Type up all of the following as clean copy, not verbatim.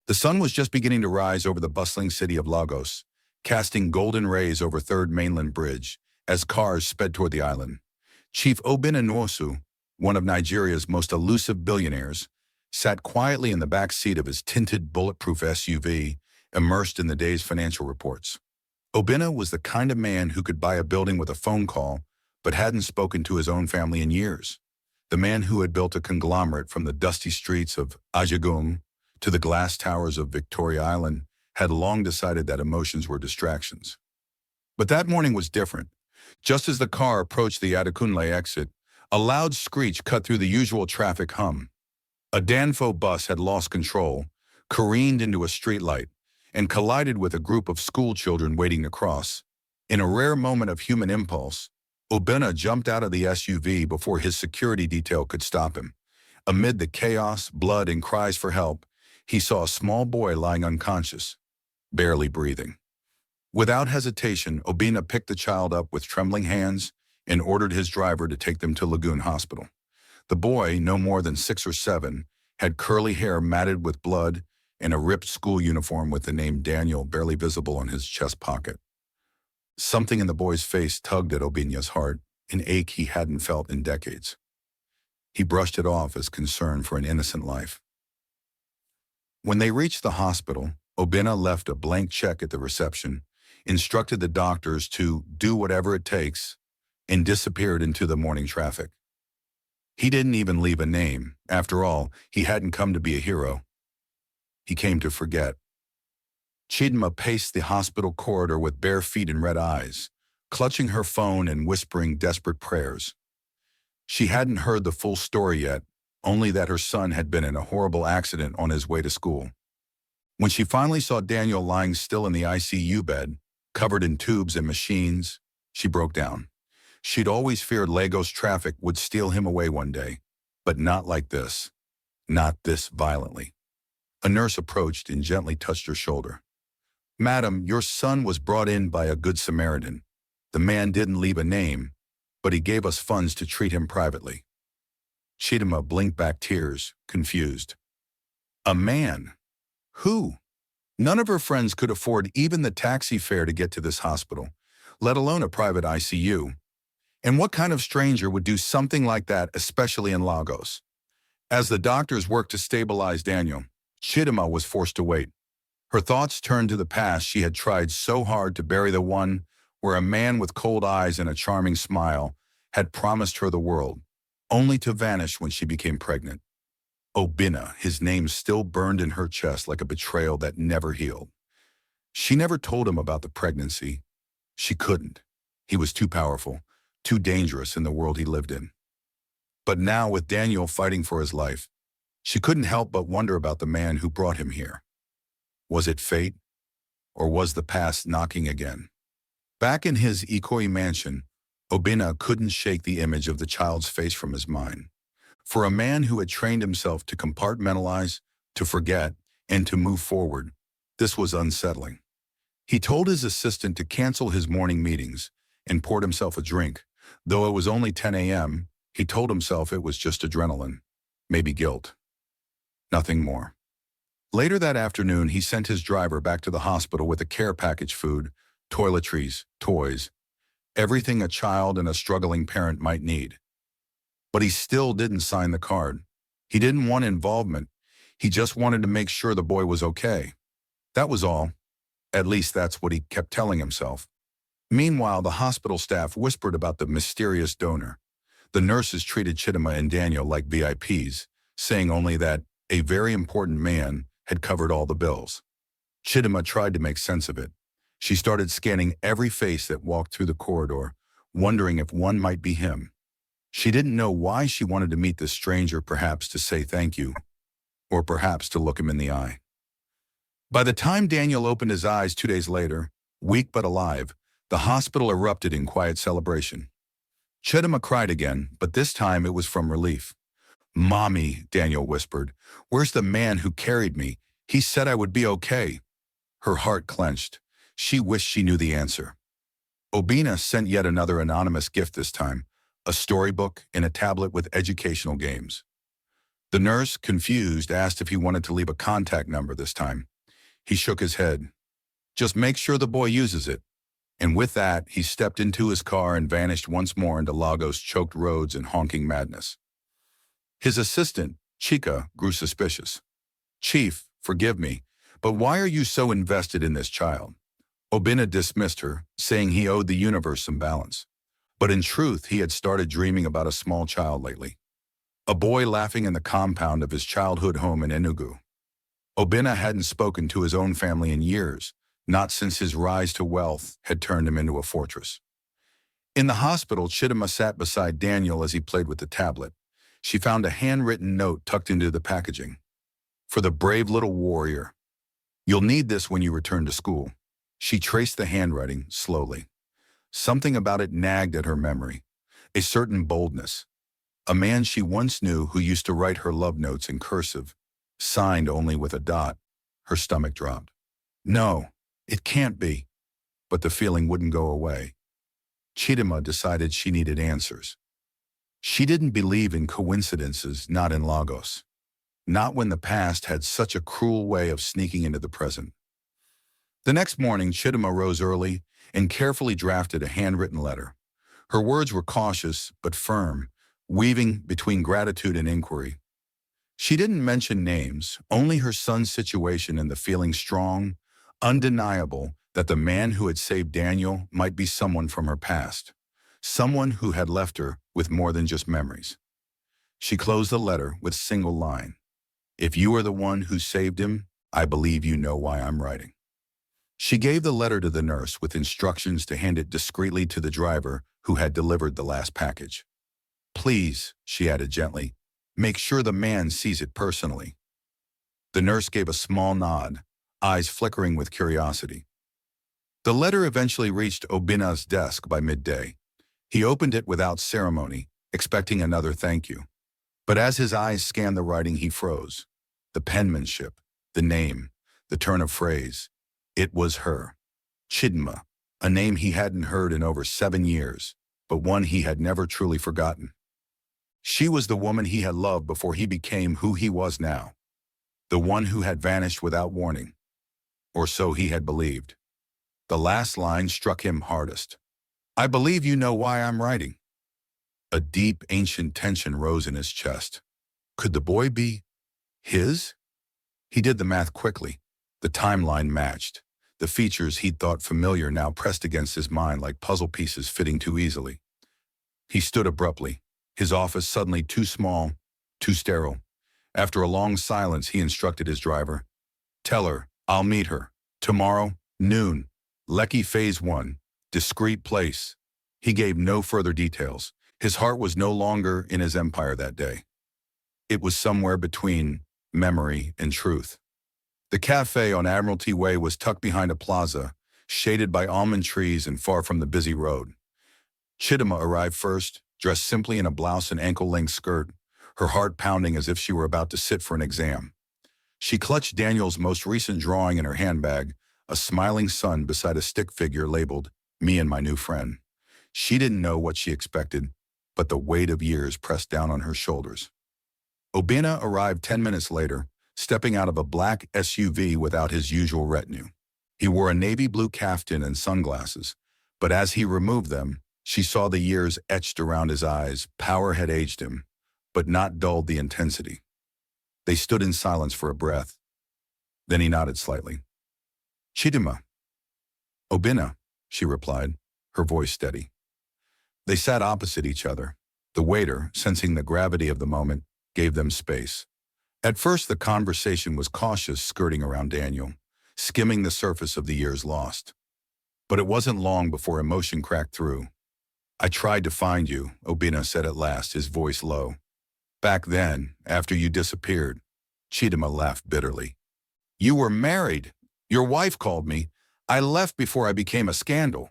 The sun was just beginning to rise over the bustling city of Lagos, casting golden rays over Third Mainland Bridge as cars sped toward the island. Chief Obinna Nwosu, one of Nigeria's most elusive billionaires, sat quietly in the back seat of his tinted bulletproof SUV, immersed in the day's financial reports. Obinna was the kind of man who could buy a building with a phone call, but hadn't spoken to his own family in years. The man who had built a conglomerate from the dusty streets of Ajagun to the glass towers of Victoria Island had long decided that emotions were distractions. But that morning was different. Just as the car approached the Adekunle exit, a loud screech cut through the usual traffic hum. A Danfo bus had lost control, careened into a streetlight, and collided with a group of school children waiting to cross. In a rare moment of human impulse, Obinna jumped out of the SUV before his security detail could stop him. Amid the chaos, blood, and cries for help, he saw a small boy lying unconscious, barely breathing. Without hesitation, Obinna picked the child up with trembling hands and ordered his driver to take them to Lagoon Hospital. The boy, no more than 6 or 7, had curly hair matted with blood and a ripped school uniform with the name Daniel barely visible on his chest pocket. Something in the boy's face tugged at Obinna's heart, an ache he hadn't felt in decades. He brushed it off as concern for an innocent life. When they reached the hospital, Obinna left a blank check at the reception, instructed the doctors to do whatever it takes, and disappeared into the morning traffic. He didn't even leave a name. After all, he hadn't come to be a hero. He came to forget. Chidinma paced the hospital corridor with bare feet and red eyes, clutching her phone and whispering desperate prayers. She hadn't heard the full story yet, only that her son had been in a horrible accident on his way to school. When she finally saw Daniel lying still in the ICU bed, covered in tubes and machines, she broke down. She'd always feared Lagos traffic would steal him away one day, but not like this. Not this violently. A nurse approached and gently touched her shoulder. "Madam, your son was brought in by a good Samaritan. The man didn't leave a name, but he gave us funds to treat him privately." Chidinma blinked back tears, confused. A man? Who? None of her friends could afford even the taxi fare to get to this hospital, let alone a private ICU. And what kind of stranger would do something like that, especially in Lagos? As the doctors worked to stabilize Daniel, Chidinma was forced to wait. Her thoughts turned to the past she had tried so hard to bury, the one where a man with cold eyes and a charming smile had promised her the world, only to vanish when she became pregnant. Obinna, his name still burned in her chest like a betrayal that never healed. She never told him about the pregnancy. She couldn't. He was too powerful, too dangerous in the world he lived in. But now, with Daniel fighting for his life, she couldn't help but wonder about the man who brought him here. Was it fate? Or was the past knocking again? Back in his Ikoyi mansion, Obinna couldn't shake the image of the child's face from his mind. For a man who had trained himself to compartmentalize, to forget, and to move forward, this was unsettling. He told his assistant to cancel his morning meetings and poured himself a drink. Though it was only 10 a.m., he told himself it was just adrenaline, maybe guilt. Nothing more. Later that afternoon, he sent his driver back to the hospital with a care package: food, toiletries, toys, everything a child and a struggling parent might need. But he still didn't sign the card. He didn't want involvement. He just wanted to make sure the boy was okay. That was all. At least that's what he kept telling himself. Meanwhile, the hospital staff whispered about the mysterious donor. The nurses treated Chidinma and Daniel like VIPs, saying only that a very important man had covered all the bills. Chidinma tried to make sense of it. She started scanning every face that walked through the corridor, wondering if one might be him. She didn't know why she wanted to meet this stranger, perhaps to say thank you, or perhaps to look him in the eye. By the time Daniel opened his eyes 2 days later, weak but alive, the hospital erupted in quiet celebration. Chidinma cried again, but this time it was from relief. "Mommy," Daniel whispered, "where's the man who carried me? He said I would be okay." Her heart clenched. She wished she knew the answer. Obinna sent yet another anonymous gift this time, a storybook and a tablet with educational games. The nurse, confused, asked if he wanted to leave a contact number this time. He shook his head. Just make sure the boy uses it. And with that, he stepped into his car and vanished once more into Lagos' choked roads and honking madness. His assistant, Chica, grew suspicious. Chief, forgive me, but why are you so invested in this child? Obinna dismissed her, saying he owed the universe some balance. But in truth, he had started dreaming about a small child lately. A boy laughing in the compound of his childhood home in Enugu. Obinna hadn't spoken to his own family in years, not since his rise to wealth had turned him into a fortress. In the hospital, Chidima sat beside Daniel as he played with the tablet. She found a handwritten note tucked into the packaging. For the brave little warrior. You'll need this when you return to school. She traced the handwriting slowly. Something about it nagged at her memory. A certain boldness. A man she once knew who used to write her love notes in cursive, signed only with a dot. Her stomach dropped. No, it can't be. But the feeling wouldn't go away. Chidima decided she needed answers. She didn't believe in coincidences, not in Lagos. Not when the past had such a cruel way of sneaking into the present. The next morning, Chidima rose early and carefully drafted a handwritten letter. Her words were cautious but firm, weaving between gratitude and inquiry. She didn't mention names, only her son's situation and the feeling strong, undeniable, that the man who had saved Daniel might be someone from her past, someone who had left her with more than just memories. She closed the letter with a single line. If you are the one who saved him, I believe you know why I'm writing. She gave the letter to the nurse with instructions to hand it discreetly to the driver who had delivered the last package. Please, she added gently, make sure the man sees it personally. The nurse gave a small nod, eyes flickering with curiosity. The letter eventually reached Obinna's desk by midday. He opened it without ceremony, expecting another thank you. But as his eyes scanned the writing, he froze. The penmanship, the name, the turn of phrase. It was her. Chidima, a name he hadn't heard in over 7 years, but one he had never truly forgotten. She was the woman he had loved before he became who he was now. The one who had vanished without warning. Or so he had believed. The last line struck him hardest. I believe you know why I'm writing. A deep, ancient tension rose in his chest. Could the boy be his? He did the math quickly. The timeline matched. The features he'd thought familiar now pressed against his mind like puzzle pieces fitting too easily. He stood abruptly, his office suddenly too small, too sterile. After a long silence, he instructed his driver. Tell her, I'll meet her. Tomorrow, noon. Lekki Phase 1. Discreet place. He gave no further details. His heart was no longer in his empire that day. It was somewhere between memory and truth. The cafe on Admiralty Way was tucked behind a plaza, shaded by almond trees and far from the busy road. Chidima arrived first, dressed simply in a blouse and ankle-length skirt, her heart pounding as if she were about to sit for an exam. She clutched Daniel's most recent drawing in her handbag, a smiling sun beside a stick figure labeled, Me and My New Friend. She didn't know what she expected, but the weight of years pressed down on her shoulders. Obinna arrived 10 minutes later, stepping out of a black SUV without his usual retinue. He wore a navy blue kaftan and sunglasses, but as he removed them, she saw the years etched around his eyes. Power had aged him, but not dulled the intensity. They stood in silence for a breath. Then he nodded slightly. Chidima. Obinna, she replied, her voice steady. They sat opposite each other. The waiter, sensing the gravity of the moment, gave them space. At first, the conversation was cautious, skirting around Daniel, skimming the surface of the years lost. But it wasn't long before emotion cracked through. I tried to find you, Obinna said at last, his voice low. Back then, after you disappeared. Chidima laughed bitterly. You were married. Your wife called me. I left before I became a scandal.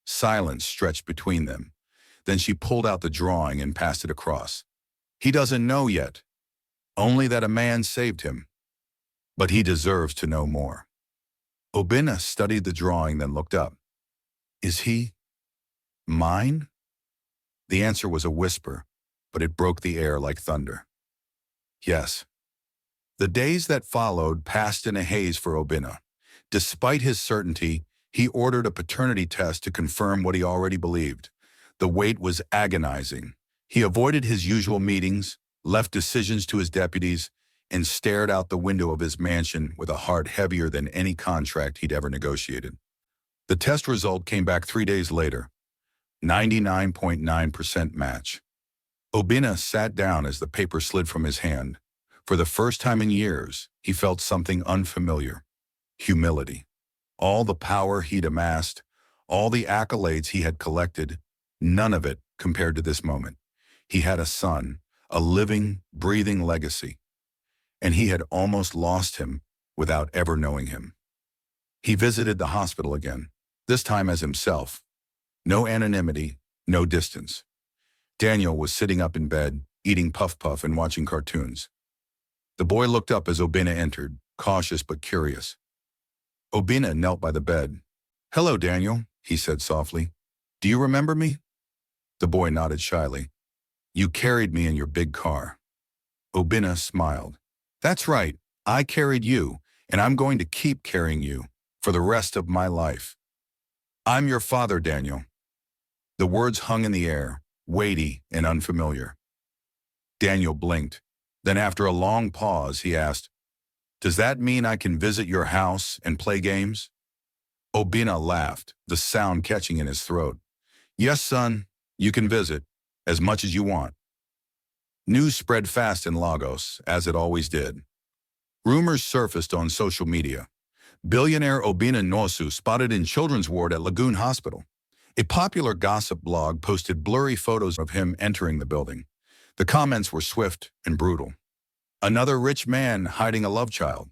Silence stretched between them. Then she pulled out the drawing and passed it across. He doesn't know yet. Only that a man saved him. But he deserves to know more. Obinna studied the drawing, then looked up. Is he mine? The answer was a whisper, but it broke the air like thunder. Yes. The days that followed passed in a haze for Obinna. Despite his certainty, he ordered a paternity test to confirm what he already believed. The wait was agonizing. He avoided his usual meetings, left decisions to his deputies, and stared out the window of his mansion with a heart heavier than any contract he'd ever negotiated. The test result came back 3 days later, 99.9% match. Obinna sat down as the paper slid from his hand. For the first time in years, he felt something unfamiliar: humility. All the power he'd amassed, all the accolades he had collected, none of it compared to this moment. He had a son, a living, breathing legacy, and he had almost lost him without ever knowing him. He visited the hospital again, this time as himself. No anonymity, no distance. Daniel was sitting up in bed, eating puff puff and watching cartoons. The boy looked up as Obinna entered, cautious but curious. Obinna knelt by the bed. "Hello, Daniel," he said softly. "Do you remember me?" The boy nodded shyly. "You carried me in your big car." Obinna smiled. "That's right, I carried you, and I'm going to keep carrying you for the rest of my life. I'm your father, Daniel." The words hung in the air, weighty and unfamiliar. Daniel blinked. Then after a long pause, he asked, "Does that mean I can visit your house and play games?" Obinna laughed, the sound catching in his throat. "Yes, son, you can visit, as much as you want." News spread fast in Lagos, as it always did. Rumors surfaced on social media. Billionaire Obinna Nwosu spotted in children's ward at Lagoon Hospital. A popular gossip blog posted blurry photos of him entering the building. The comments were swift and brutal. "Another rich man hiding a love child.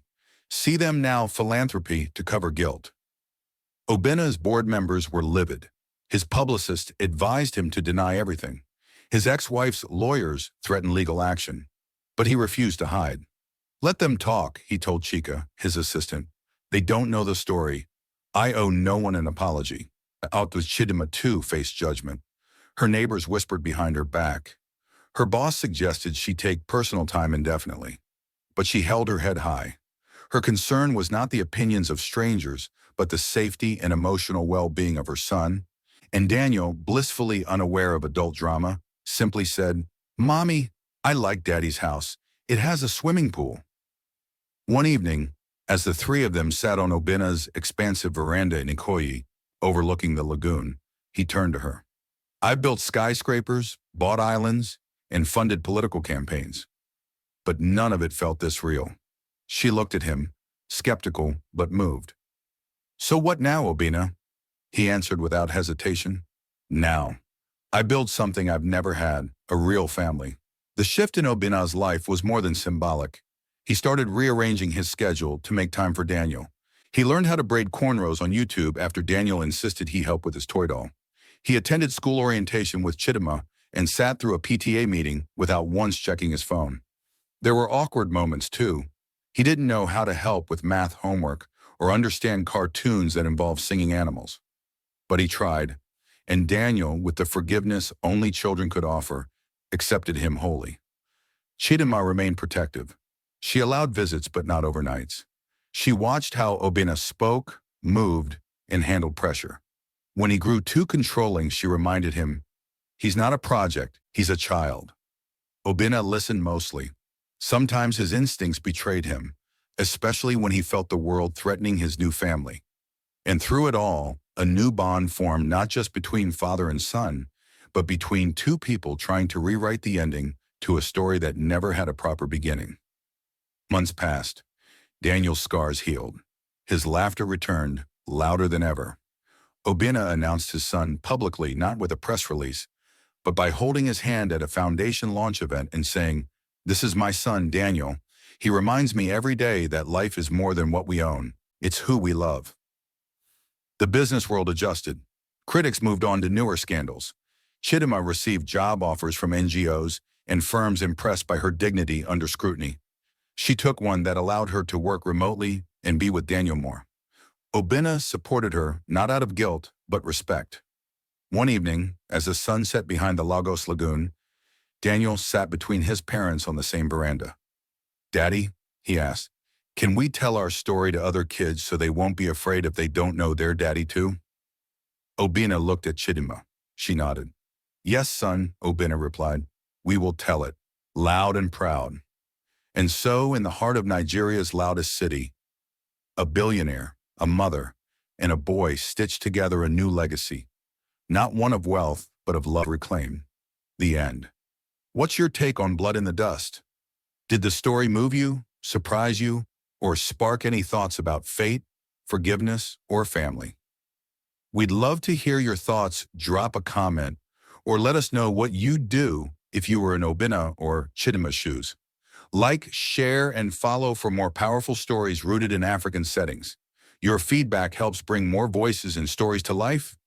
See them now philanthropy to cover guilt." Obinna's board members were livid. His publicist advised him to deny everything. His ex-wife's lawyers threatened legal action, but he refused to hide. "Let them talk," he told Chika, his assistant. "They don't know the story. I owe no one an apology." Out with Chidima too faced judgment. Her neighbors whispered behind her back. Her boss suggested she take personal time indefinitely, but she held her head high. Her concern was not the opinions of strangers, but the safety and emotional well-being of her son. And Daniel, blissfully unaware of adult drama, simply said, "Mommy, I like Daddy's house. It has a swimming pool." One evening, as the three of them sat on Obinna's expansive veranda in Ikoyi, overlooking the lagoon, he turned to her. "I built skyscrapers, bought islands, and funded political campaigns. But none of it felt this real." She looked at him, skeptical but moved. "So what now, Obinna?" He answered without hesitation. "Now, I built something I've never had, a real family." The shift in Obinna's life was more than symbolic. He started rearranging his schedule to make time for Daniel. He learned how to braid cornrows on YouTube after Daniel insisted he help with his toy doll. He attended school orientation with Chidima and sat through a PTA meeting without once checking his phone. There were awkward moments too. He didn't know how to help with math homework or understand cartoons that involved singing animals. But he tried, and Daniel, with the forgiveness only children could offer, accepted him wholly. Chidima remained protective. She allowed visits but not overnights. She watched how Obinna spoke, moved, and handled pressure. When he grew too controlling, she reminded him, "He's not a project, he's a child." Obinna listened mostly. Sometimes his instincts betrayed him, especially when he felt the world threatening his new family. And through it all, a new bond formed not just between father and son, but between two people trying to rewrite the ending to a story that never had a proper beginning. Months passed. Daniel's scars healed. His laughter returned, louder than ever. Obinna announced his son publicly, not with a press release, but by holding his hand at a foundation launch event and saying, "This is my son, Daniel. He reminds me every day that life is more than what we own. It's who we love." The business world adjusted. Critics moved on to newer scandals. Chidima received job offers from NGOs and firms impressed by her dignity under scrutiny. She took one that allowed her to work remotely and be with Daniel more. Obinna supported her not out of guilt, but respect. One evening, as the sun set behind the Lagos Lagoon, Daniel sat between his parents on the same veranda. Daddy, he asked, can we tell our story to other kids so they won't be afraid if they don't know their daddy too? Obina looked at Chidima. She nodded. Yes, son, Obina replied. We will tell it, loud and proud. And so, in the heart of Nigeria's loudest city, a billionaire, a mother, and a boy stitched together a new legacy. Not one of wealth, but of love reclaimed. The end. What's your take on Blood in the Dust? Did the story move you, surprise you, or spark any thoughts about fate, forgiveness, or family? We'd love to hear your thoughts. Drop a comment, or let us know what you'd do if you were in Obina or Chidima's shoes. Like, share, and follow for more powerful stories rooted in African settings. Your feedback helps bring more voices and stories to life.